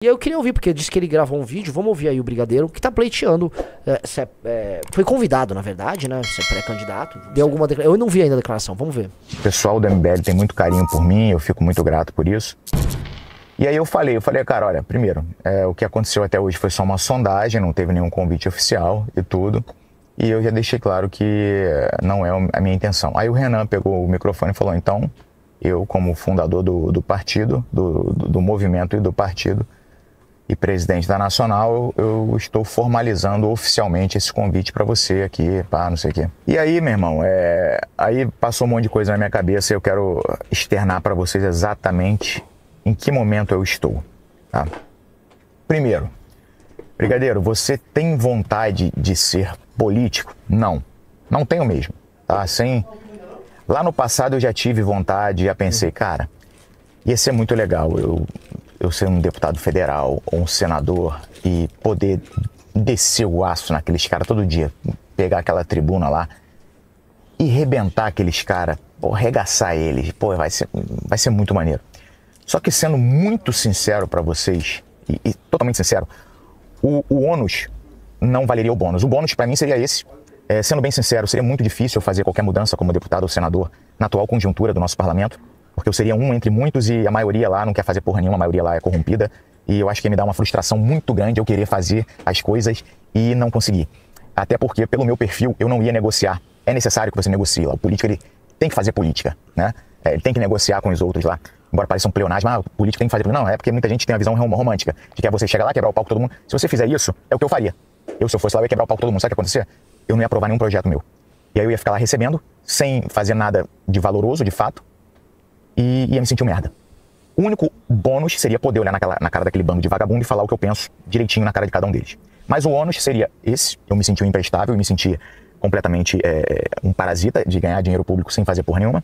E aí eu queria ouvir, porque disse que ele gravou um vídeo, vamos ouvir aí o Brigadeiro, que tá pleiteando, foi convidado, na verdade, né, ser pré-candidato, deu alguma declaração, eu não vi ainda a declaração, vamos ver. O pessoal do MBL tem muito carinho por mim, eu fico muito grato por isso. E aí eu falei, cara, olha, primeiro, o que aconteceu até hoje foi só uma sondagem, não teve nenhum convite oficial e tudo, e eu já deixei claro que não é a minha intenção. Aí o Renan pegou o microfone e falou, então, eu como fundador do partido, do movimento e do partido, e presidente da Nacional, eu estou formalizando oficialmente esse convite para você aqui, pá, não sei o quê. E aí, meu irmão, aí passou um monte de coisa na minha cabeça e eu quero externar para vocês exatamente em que momento eu estou, tá? Primeiro, Brigadeiro, você tem vontade de ser político? Não, não tenho mesmo, tá? Lá no passado eu já tive vontade, já pensei, cara, ia ser muito legal eu ser um deputado federal ou um senador e poder descer o aço naqueles caras todo dia, pegar aquela tribuna lá e rebentar aqueles caras, arregaçar eles, vai ser muito maneiro. Só que sendo muito sincero para vocês, e totalmente sincero, o ônus não valeria o bônus. O bônus para mim seria esse. Sendo bem sincero, seria muito difícil eu fazer qualquer mudança como deputado ou senador na atual conjuntura do nosso parlamento, porque eu seria um entre muitos e a maioria lá não quer fazer porra nenhuma, a maioria lá é corrompida. E eu acho que ia me dá uma frustração muito grande eu querer fazer as coisas e não conseguir. Até porque, pelo meu perfil, eu não ia negociar. É necessário que você negocie lá. O político, ele tem que fazer política, né? Ele tem que negociar com os outros lá. Embora pareça um pleonasmo, o político tem que fazer. Não, é porque muita gente tem a visão romântica de que você chegar lá, quebrar o palco de todo mundo. Se você fizer isso, é o que eu faria. Se eu fosse lá, eu ia quebrar o palco de todo mundo. Sabe o que ia acontecer? Eu não ia aprovar nenhum projeto meu. E aí eu ia ficar lá recebendo, sem fazer nada de valoroso, de fato, e ia me sentir um merda. O único bônus seria poder olhar na cara daquele bando de vagabundo e falar o que eu penso direitinho na cara de cada um deles. Mas o ônus seria esse, eu me sentir um imprestável, eu me sentir completamente um parasita de ganhar dinheiro público sem fazer porra nenhuma.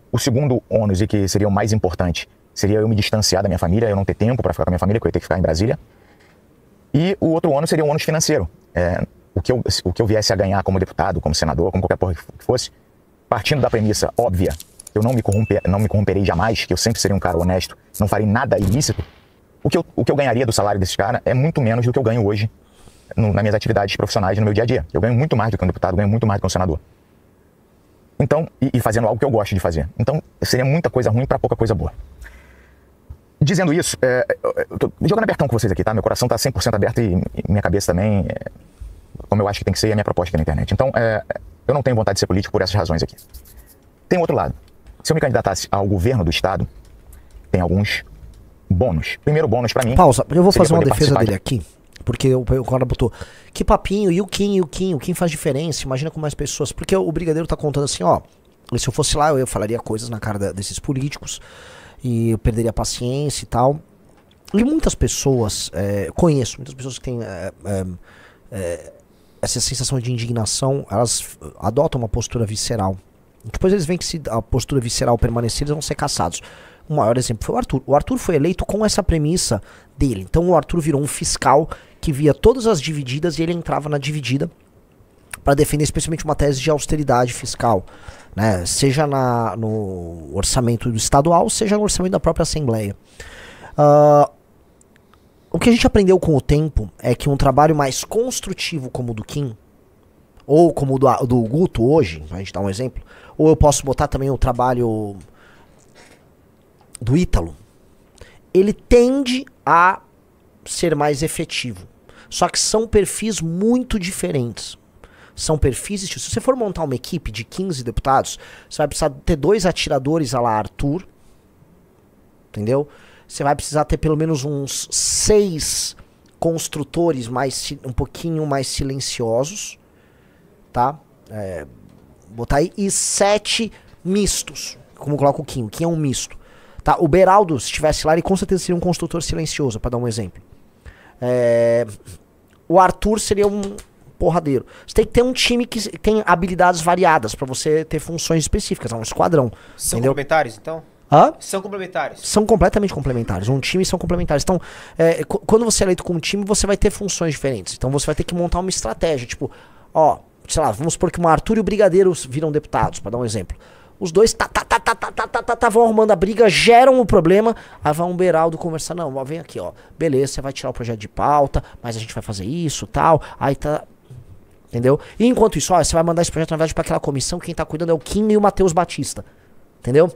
O segundo ônus, e que seria o mais importante, seria eu me distanciar da minha família, eu não ter tempo para ficar com a minha família, que eu ia ter que ficar em Brasília. E o outro ônus seria o ônus financeiro. O que eu viesse a ganhar como deputado, como senador, como qualquer porra que fosse, partindo da premissa óbvia, eu não me corromperei jamais, que eu sempre seria um cara honesto, não farei nada ilícito, o que eu ganharia do salário desses caras é muito menos do que eu ganho hoje nas minhas atividades profissionais no meu dia a dia. Eu ganho muito mais do que um deputado, ganho muito mais do que um senador. Então, e fazendo algo que eu gosto de fazer. Então, seria muita coisa ruim para pouca coisa boa. Dizendo isso, eu tô jogando abertão com vocês aqui, tá? Meu coração tá 100% aberto e minha cabeça também, como eu acho que tem que ser, a minha proposta aqui na internet. Então, eu não tenho vontade de ser político por essas razões aqui. Tem outro lado. Se eu me candidatasse ao governo do estado, tem alguns bônus. Primeiro bônus pra mim... Pausa, eu vou fazer uma defesa dele aqui, porque o cara botou, que papinho, e o Kim faz diferença, imagina com mais pessoas, porque o Brigadeiro tá contando assim, ó, se eu fosse lá, eu falaria coisas na cara desses políticos, e eu perderia a paciência e tal. E muitas pessoas, conheço, muitas pessoas que têm essa sensação de indignação, elas adotam uma postura visceral. Depois eles veem que se a postura visceral permanecer, eles vão ser caçados. O maior exemplo foi o Arthur. O Arthur foi eleito com essa premissa dele. Então o Arthur virou um fiscal que via todas as divididas e ele entrava na dividida para defender especialmente uma tese de austeridade fiscal, né? Seja no orçamento do estadual, seja no orçamento da própria Assembleia. O que a gente aprendeu com o tempo é que um trabalho mais construtivo como o do Kim, ou como o do Guto hoje, a gente dá um exemplo, ou eu posso botar também o trabalho do Ítalo, ele tende a ser mais efetivo. Só que são perfis muito diferentes. São perfis, se você for montar uma equipe de 15 deputados, você vai precisar ter 2 atiradores à la Arthur, entendeu? Você vai precisar ter pelo menos uns 6 construtores um pouquinho mais silenciosos, tá? Botar aí, e 7 mistos, como coloca o Kim é um misto, tá? O Beraldo, se estivesse lá, ele com certeza seria um construtor silencioso, para dar um exemplo. O Arthur seria um porradeiro. Você tem que ter um time que tem habilidades variadas para você ter funções específicas, um esquadrão. São entendeu? Complementares, então? Hã? São complementares. São completamente complementares. Um time são complementares. Então, quando você é eleito com um time, você vai ter funções diferentes. Então você vai ter que montar uma estratégia, tipo, sei lá, vamos supor que o Arthur e o Brigadeiro viram deputados, para dar um exemplo. Os dois vão arrumando a briga, geram o problema, aí vai um Beraldo conversar, não, ó, vem aqui, ó, beleza, você vai tirar o projeto de pauta, mas a gente vai fazer isso, tal, aí tá, entendeu? E enquanto isso, ó, você vai mandar esse projeto, na verdade, pra aquela comissão, quem tá cuidando é o Kim e o Matheus Batista, entendeu?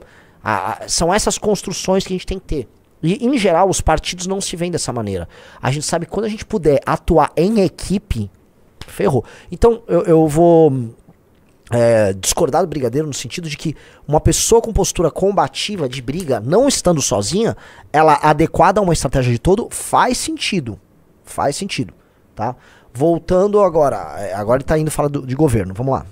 São essas construções que a gente tem que ter. E, em geral, os partidos não se veem dessa maneira. A gente sabe que quando a gente puder atuar em equipe, ferrou. Então, eu vou... discordar do Brigadeiro no sentido de que uma pessoa com postura combativa de briga, não estando sozinha, ela adequada a uma estratégia de todo, faz sentido, tá? Voltando agora ele tá indo falar de governo, vamos lá.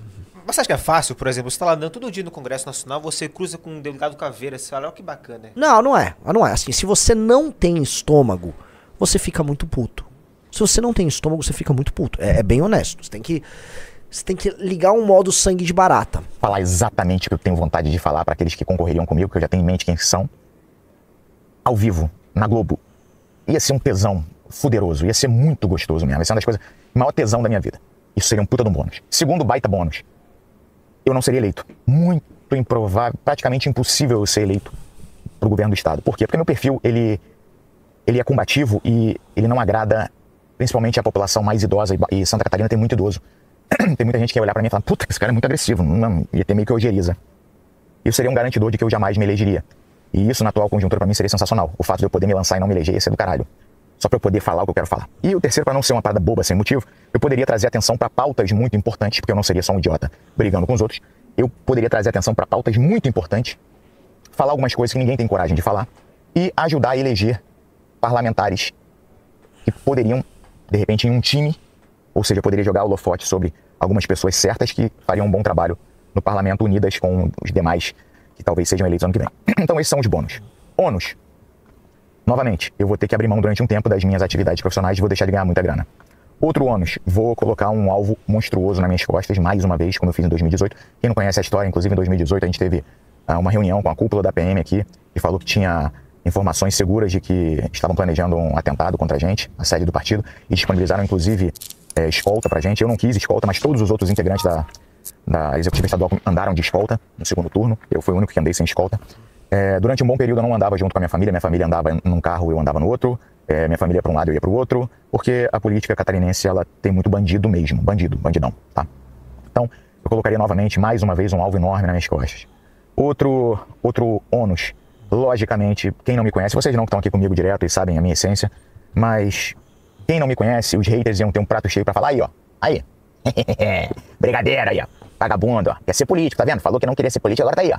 Mas você acha que é fácil, por exemplo, você tá lá andando todo dia no Congresso Nacional, você cruza com um delegado Caveira, você fala, ó que bacana. Não é assim, se você não tem estômago, você fica muito puto. Se você não tem estômago, você fica muito puto, é bem honesto, você tem que ligar um modo sangue de barata. Falar exatamente o que eu tenho vontade de falar para aqueles que concorreriam comigo, que eu já tenho em mente quem são. Ao vivo, na Globo. Ia ser um tesão fuderoso, ia ser muito gostoso mesmo. Ia ser uma das coisas, o maior tesão da minha vida. Isso seria um puta de um bônus. Segundo baita bônus, eu não seria eleito. Muito improvável, praticamente impossível eu ser eleito pro governo do estado. Por quê? Porque meu perfil, ele é combativo e ele não agrada principalmente a população mais idosa, e Santa Catarina tem muito idoso. Tem muita gente que ia olhar pra mim e falar, puta, esse cara é muito agressivo, não, ia ter meio que ojeriza. Isso seria um garantidor de que eu jamais me elegeria. E isso na atual conjuntura pra mim seria sensacional. O fato de eu poder me lançar e não me eleger ia ser do caralho. Só pra eu poder falar o que eu quero falar. E o terceiro, pra não ser uma parada boba sem motivo, eu poderia trazer atenção pra pautas muito importantes, porque eu não seria só um idiota brigando com os outros. Eu poderia trazer atenção pra pautas muito importantes, falar algumas coisas que ninguém tem coragem de falar e ajudar a eleger parlamentares que poderiam, de repente, em um time, ou seja, eu poderia jogar o holofote sobre algumas pessoas certas que fariam um bom trabalho no parlamento, unidas com os demais que talvez sejam eleitos ano que vem. Então esses são os bônus. Ônus. Novamente, eu vou ter que abrir mão durante um tempo das minhas atividades profissionais e vou deixar de ganhar muita grana. Outro ônus, vou colocar um alvo monstruoso nas minhas costas, mais uma vez, como eu fiz em 2018. Quem não conhece a história, inclusive em 2018 a gente teve uma reunião com a cúpula da PM aqui e falou que tinha informações seguras de que estavam planejando um atentado contra a gente, a sede do partido, e disponibilizaram inclusive escolta pra gente. Eu não quis escolta, mas todos os outros integrantes da executiva estadual andaram de escolta no segundo turno. Eu fui o único que andei sem escolta. Durante um bom período eu não andava junto com a minha família andava num carro, eu andava no outro, minha família ia pra um lado, eu ia pro outro, porque a política catarinense, ela tem muito bandido mesmo, bandidão, tá? Então, eu colocaria novamente, mais uma vez, um alvo enorme nas minhas costas. Outro ônus, logicamente, quem não me conhece, vocês não que estão aqui comigo direto e sabem a minha essência, mas quem não me conhece, os haters iam ter um prato cheio pra falar, aí ó, aí, brigadeiro aí ó, vagabundo, ó, quer ser político, tá vendo? Falou que não queria ser político, agora tá aí ó.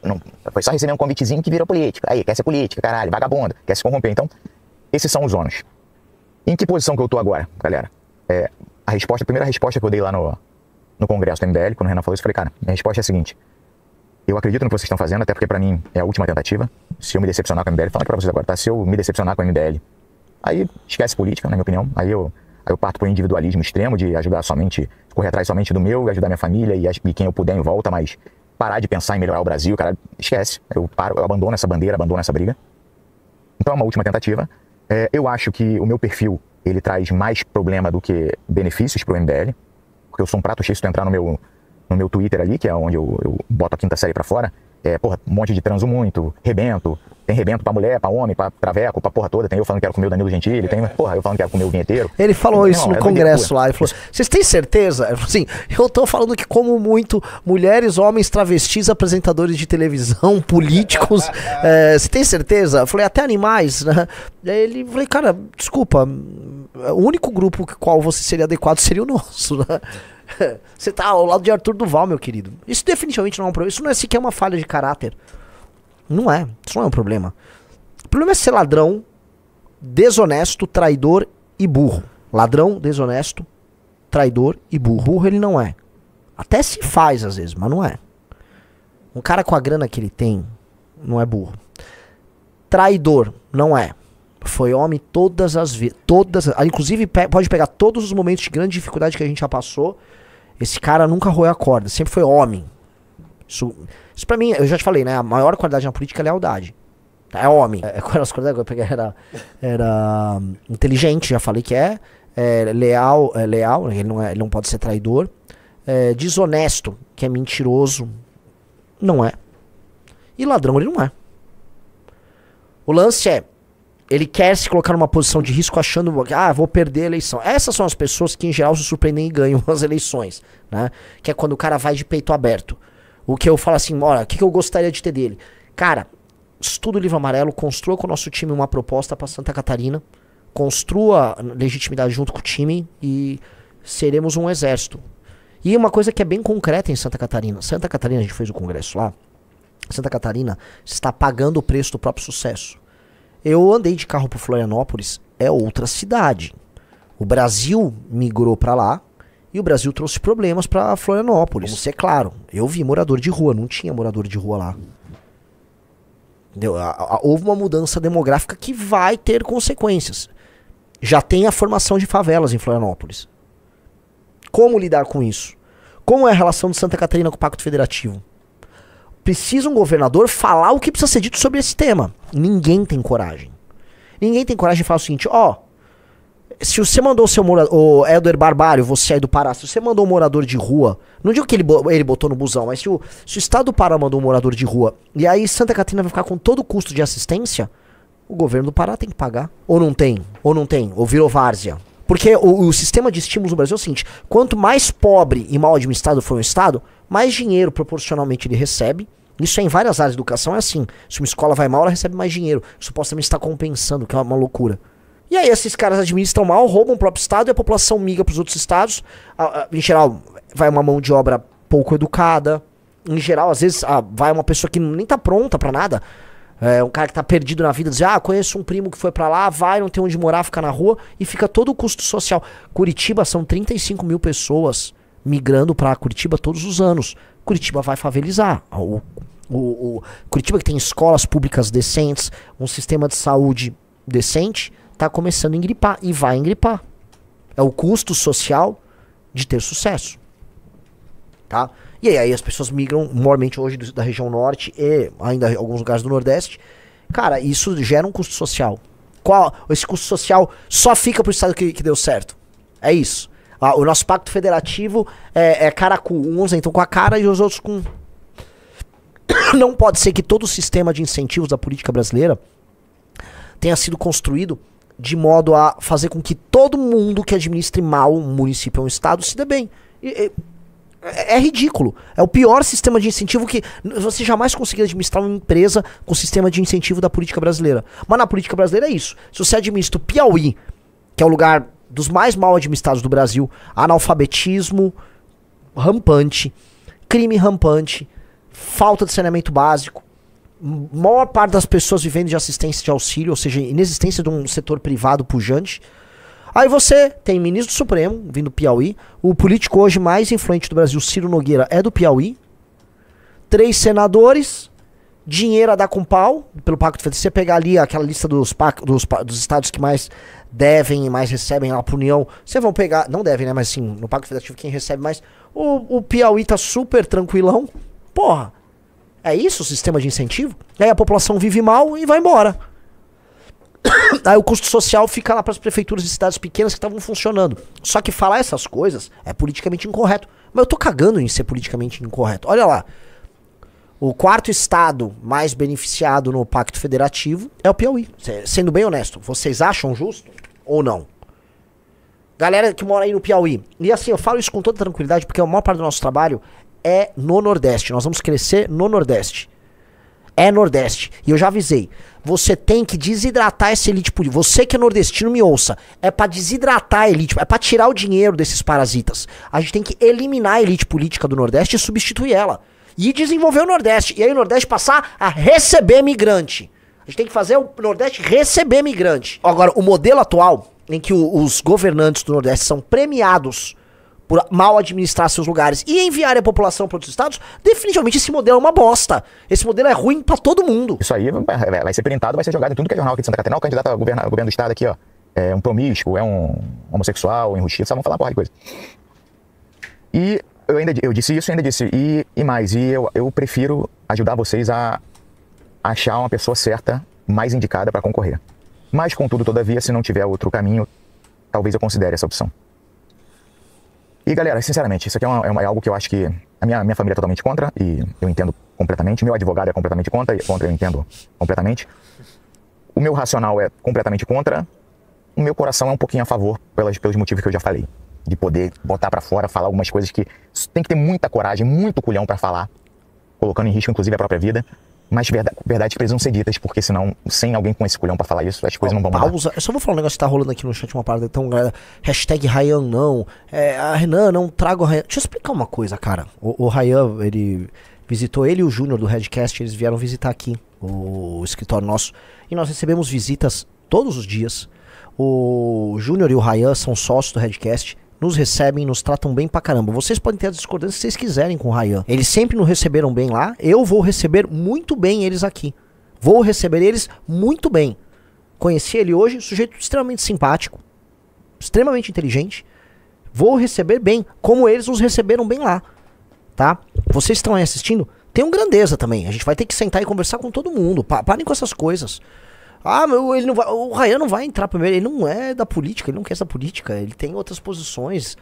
Não, foi só receber um convitezinho que virou político. Aí, quer ser político, caralho, vagabundo, quer se corromper. Então, esses são os ônus. Em que posição que eu tô agora, galera? A primeira resposta que eu dei lá no Congresso do MBL, quando o Renan falou isso, eu falei, cara, minha resposta é a seguinte. Eu acredito no que vocês estão fazendo, até porque pra mim é a última tentativa. Se eu me decepcionar com o MBL, falando pra vocês agora, tá? Se eu me decepcionar com o MBL, aí esquece política, na minha opinião. Aí eu parto pro individualismo extremo de ajudar somente, correr atrás somente do meu, ajudar minha família e quem eu puder em volta, mas parar de pensar em melhorar o Brasil, cara, esquece. Eu abandono essa bandeira, abandono essa briga. Então é uma última tentativa. Eu acho que o meu perfil, ele traz mais problema do que benefícios pro MBL, porque eu sou um prato cheio. Se tu entrar no meu Twitter ali, que é onde eu boto a quinta série pra fora, porra, um monte de transo muito, rebento. Tem rebento pra mulher, pra homem, pra traveco, pra porra toda. Tem eu falando que quero comer o Danilo Gentili, tem, porra, eu falando que quero comer o vinheteiro. Ele falou isso no congresso lá, ele falou, vocês têm certeza? Ele falou assim, eu tô falando que como muito mulheres, homens, travestis, apresentadores de televisão, políticos, você tem certeza? Eu falei, até animais, né? Daí ele, falei, cara, desculpa, o único grupo com qual você seria adequado seria o nosso, né? Você tá ao lado de Arthur Duval, meu querido. Isso definitivamente não é um problema. Isso não é sequer uma falha de caráter. Não é. Isso não é um problema. O problema é ser ladrão, desonesto, traidor e burro. Ladrão, desonesto, traidor e burro. Burro ele não é. Até se faz às vezes, mas não é. Um cara com a grana que ele tem não é burro. Traidor não é. Foi homem todas as vezes. Inclusive pode pegar todos os momentos de grande dificuldade que a gente já passou. Esse cara nunca roeu a corda. Sempre foi homem. Isso pra mim, eu já te falei, né? A maior qualidade na política é a lealdade. É homem. Qual era as qualidades que eu peguei? Era inteligente, já falei que é. Leal, ele não pode ser traidor. Desonesto, que é mentiroso. Não é. E ladrão ele não é. O lance é, ele quer se colocar numa posição de risco achando, vou perder a eleição. Essas são as pessoas que em geral se surpreendem e ganham as eleições, né? Que é quando o cara vai de peito aberto. O que eu falo assim, olha, o que eu gostaria de ter dele? Cara, estuda o livro amarelo, construa com o nosso time uma proposta pra Santa Catarina, construa legitimidade junto com o time e seremos um exército. E uma coisa que é bem concreta em Santa Catarina. Santa Catarina, a gente fez o congresso lá. Santa Catarina está pagando o preço do próprio sucesso. Eu andei de carro por Florianópolis, é outra cidade. O Brasil migrou para lá e o Brasil trouxe problemas para Florianópolis. Vamos ser claro, eu vi morador de rua, não tinha morador de rua lá. Entendeu? Houve uma mudança demográfica que vai ter consequências. Já tem a formação de favelas em Florianópolis. Como lidar com isso? Como é a relação de Santa Catarina com o Pacto Federativo? Precisa um governador falar o que precisa ser dito sobre esse tema. Ninguém tem coragem. Ninguém tem coragem de falar o seguinte, se você mandou o Helder Barbalho, você aí do Pará, se você mandou um morador de rua, não digo que ele botou no busão, mas se o estado do Pará mandou um morador de rua, e aí Santa Catarina vai ficar com todo o custo de assistência, o governo do Pará tem que pagar. Ou não tem, ou virou várzea. Porque o sistema de estímulos no Brasil é o seguinte, quanto mais pobre e mal administrado for um estado, mais dinheiro proporcionalmente ele recebe. Isso é em várias áreas de educação, é assim. Se uma escola vai mal, ela recebe mais dinheiro. Supostamente está compensando, que é uma loucura. E aí esses caras administram mal, roubam o próprio estado e a população migra para os outros estados. Em geral, vai uma mão de obra pouco educada. Em geral, às vezes, vai uma pessoa que nem tá pronta para nada. Um cara que tá perdido na vida, diz, conheço um primo que foi pra lá, vai, não tem onde morar, fica na rua, e fica todo o custo social. Curitiba são 35 mil pessoas migrando pra Curitiba todos os anos. Curitiba vai favelizar. Curitiba, que tem escolas públicas decentes, um sistema de saúde decente, tá começando a engripar, e vai engripar. É o custo social de ter sucesso. Tá? E aí as pessoas migram, normalmente hoje da região norte e ainda alguns lugares do nordeste. Cara, isso gera um custo social. Esse custo social só fica pro estado que deu certo. É isso. O nosso pacto federativo é cara com uns entram com a cara e os outros com... Não pode ser que todo o sistema de incentivos da política brasileira tenha sido construído de modo a fazer com que todo mundo que administre mal um município ou um estado se dê bem. É ridículo. É o pior sistema de incentivo que você jamais conseguiria administrar uma empresa com o sistema de incentivo da política brasileira. Mas na política brasileira é isso. Se você administra o Piauí, que é o lugar dos mais mal administrados do Brasil, analfabetismo rampante, crime rampante, falta de saneamento básico, maior parte das pessoas vivendo de assistência de auxílio, ou seja, inexistência de um setor privado pujante. Aí você tem ministro do Supremo, vindo do Piauí. O político hoje mais influente do Brasil, Ciro Nogueira, é do Piauí. 3 senadores. Dinheiro a dar com pau, pelo Pacto Federativo. Se você pegar ali aquela lista dos estados que mais devem e mais recebem lá pra União, vocês vão pegar, não devem, né, mas sim, no Pacto Federativo quem recebe mais. O Piauí tá super tranquilão. Porra, é isso o sistema de incentivo? Aí a população vive mal e vai embora. Aí o custo social fica lá para as prefeituras de cidades pequenas que estavam funcionando. Só que falar essas coisas é politicamente incorreto. Mas eu tô cagando em ser politicamente incorreto. Olha lá. O 4º estado mais beneficiado no Pacto Federativo é o Piauí. Sendo bem honesto, vocês acham justo ou não? Galera que mora aí no Piauí. E assim, eu falo isso com toda tranquilidade porque a maior parte do nosso trabalho é no Nordeste. Nós vamos crescer no Nordeste. É Nordeste. E eu já avisei. Você tem que desidratar essa elite política. Você que é nordestino, me ouça. É pra desidratar a elite. É pra tirar o dinheiro desses parasitas. A gente tem que eliminar a elite política do Nordeste e substituir ela. E desenvolver o Nordeste. E aí o Nordeste passar a receber migrante. A gente tem que fazer o Nordeste receber migrante. Agora, o modelo atual, em que os governantes do Nordeste são premiados por mal administrar seus lugares e enviar a população para outros estados, definitivamente esse modelo é uma bosta. Esse modelo é ruim para todo mundo. Isso aí vai ser printado, vai ser jogado em tudo que é jornal aqui de Santa Catarina. O candidato ao governo do estado aqui, ó, é um promíscuo, é um homossexual, enrustido, só vão falar uma porra de coisa. E eu disse isso e ainda disse, e mais, eu prefiro ajudar vocês a achar uma pessoa certa, mais indicada para concorrer. Mas, contudo, todavia, se não tiver outro caminho, talvez eu considere essa opção. E galera, sinceramente, isso aqui é algo que eu acho que a minha família é totalmente contra, e eu entendo completamente, meu advogado é completamente contra, eu entendo completamente. O meu racional é completamente contra, o meu coração é um pouquinho a favor, pelos motivos que eu já falei. De poder botar pra fora, falar algumas coisas que tem que ter muita coragem, muito culhão pra falar, colocando em risco, inclusive, a própria vida. Mas verdades precisam ser ditas, porque senão, sem alguém com esse culhão pra falar isso, as coisas não vão mudar. Pausa. Eu só vou falar um negócio que tá rolando aqui no chat, uma parada. Então, galera, hashtag Ryan não. A Renan, não traga o Ryan. Deixa eu explicar uma coisa, cara. O Ryan, ele visitou, ele e o Júnior do Redcast, eles vieram visitar aqui o escritório nosso. E nós recebemos visitas todos os dias. O Júnior e o Ryan são sócios do Redcast. Nos recebem, nos tratam bem pra caramba. Vocês podem ter as discordâncias que vocês quiserem com o Ryan. Eles sempre nos receberam bem lá. Eu vou receber muito bem eles aqui. Vou receber eles muito bem. Conheci ele hoje, sujeito extremamente simpático, extremamente inteligente. Vou receber bem, como eles nos receberam bem lá. Tá? Vocês estão aí assistindo? Tenham grandeza também. A gente vai ter que sentar e conversar com todo mundo. Parem com essas coisas. Ah, ele não vai, o Ryan não vai entrar primeiro, ele não é da política, ele não quer essa política, ele tem outras posições.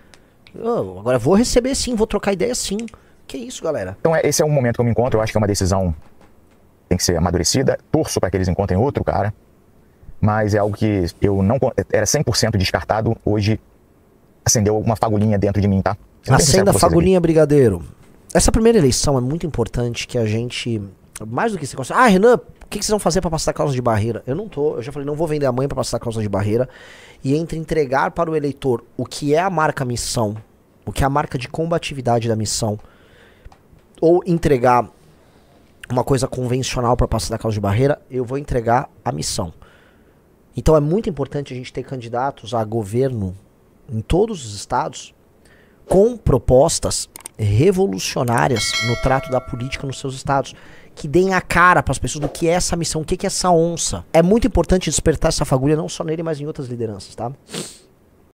Agora vou receber sim, vou trocar ideia sim. Que isso, galera? Então esse é um momento que eu me encontro, eu acho que é uma decisão que tem que ser amadurecida. Torço para que eles encontrem outro cara, mas é algo que eu não era 100% descartado, hoje acendeu uma fagulhinha dentro de mim, tá? Acenda a fagulhinha, brigadeiro. Essa primeira eleição é muito importante que a gente, mais do que se considera, Renan, o que vocês vão fazer pra passar a cláusula de barreira? Eu já falei, não vou vender a mãe pra passar a cláusula de barreira. E entre entregar para o eleitor o que é a marca missão, o que é a marca de combatividade da missão, ou entregar uma coisa convencional pra passar da cláusula de barreira, eu vou entregar a missão. Então é muito importante a gente ter candidatos a governo em todos os estados com propostas revolucionárias no trato da política nos seus estados, que deem a cara para as pessoas do que é essa missão, o que é essa onça. É muito importante despertar essa fagulha não só nele, mas em outras lideranças, tá?